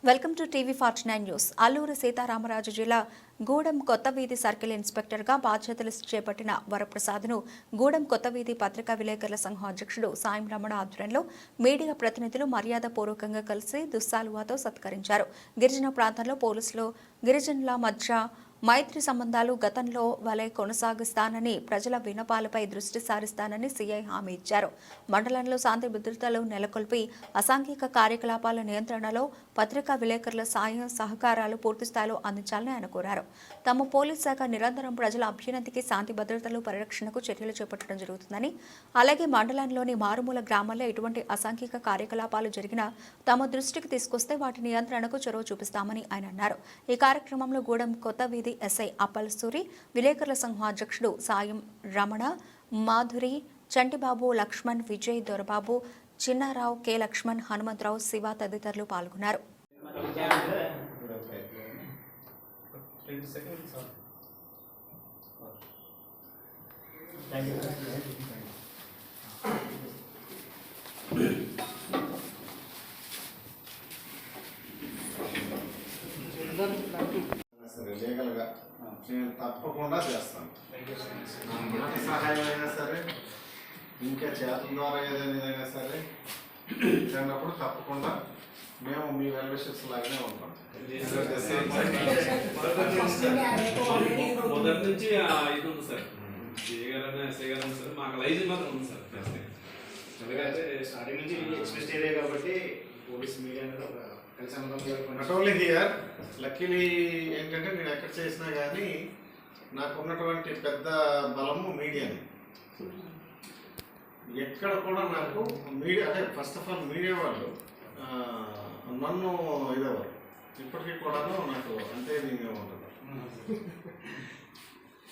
Welcome to TV49 news. Alluri Sitaramaraju జిల్లా Gudem Kothaveedhi circle ఇన్స్పెక్టర్గా బాధ్యతలు చేపట్టిన వరప్రసాద్ను గూడెం కొత్తవీధి పత్రికా విలేకరుల సంఘం అధ్యక్షుడు సాయం రమణ ఆధ్వర్యంలో మీడియా ప్రతినిధులు మర్యాదపూర్వకంగా కలిసి దుస్సాలువాతో సత్కరించారు. గిరిజన ప్రాంతంలో పోలీసులు గిరిజనుల మధ్య మైత్రి సంబంధాలు గతంలో వలె కొనసాగిస్తానని, ప్రజల విన్నపాలపై దృష్టి సారిస్తానని సీఐ హామీ ఇచ్చారు. మండలంలో శాంతి భద్రతలు నెలకొల్పి అసాంఘిక కార్యకలాపాల నియంత్రణలో పత్రికా విలేకరుల సాయం సహకారాలు పూర్తిస్థాయిలో అందించాలని ఆయన కోరారు. తమ పోలీస్ శాఖ నిరంతరం ప్రజల అభ్యున్నతికి, శాంతి భద్రతలు పరిరక్షణకు చర్యలు చేపట్టడం జరుగుతుందని, అలాగే మండలంలోని మారుమూల గ్రామాల్లో ఎటువంటి అసాంఘిక కార్యకలాపాలు జరిగినా తమ దృష్టికి తీసుకొస్తే వాటి నియంత్రణకు చొరవ చూపిస్తామని ఆయన అన్నారు. ఈ కార్యక్రమంలో గూడెం కొత్తవీధి ఎస్ఐ అప్పలసూరి, విలేకరుల సంఘం అధ్యక్షుడు సాయం రమణ, మాధురి, చంటిబాబు, లక్ష్మణ్, విజయ్, దొరబాబు, చిన్నారావు, కె లక్ష్మణ్, హనుమంతరావు, శివ తదితరులు పాల్గొన్నారు. లీగల్గా నేను తప్పకుండా చేస్తాను. మాట సహాయం అయినా సరే, ఇంకా చేతుల ద్వారా ఏదైనా సరే చిన్నప్పుడు తప్పకుండా మేము మీ వెల్ విషెస్ లాగానే ఉంటాం. మొదటి నుంచి ఇది ఉంది సార్, చేయగలనే చేయగలను సార్. మాకు లైజెన్స్ మాత్రం ఉంది సార్. ఎందుకంటే స్టార్టింగ్ నుంచి ఎక్స్ప్రెస్ ఏరియా కాబట్టి పోలీస్ మీడియా అనేది ఒక కలిసి అనుభవం. నాట్ ఓన్లీ హియర్, లక్కీలీ ఏంటంటే నేను ఎక్కడ చేసినా కానీ నాకు ఉన్నటువంటి పెద్ద బలము మీడియాని. ఎక్కడ కూడా నాకు మీడియా అంటే ఫస్ట్ ఆఫ్ ఆల్ మీడియా వాళ్ళు నన్ను ఇదేవారు, ఇప్పటికీ కూడాను నాకు అంతే దీనిగా ఉంటుంది.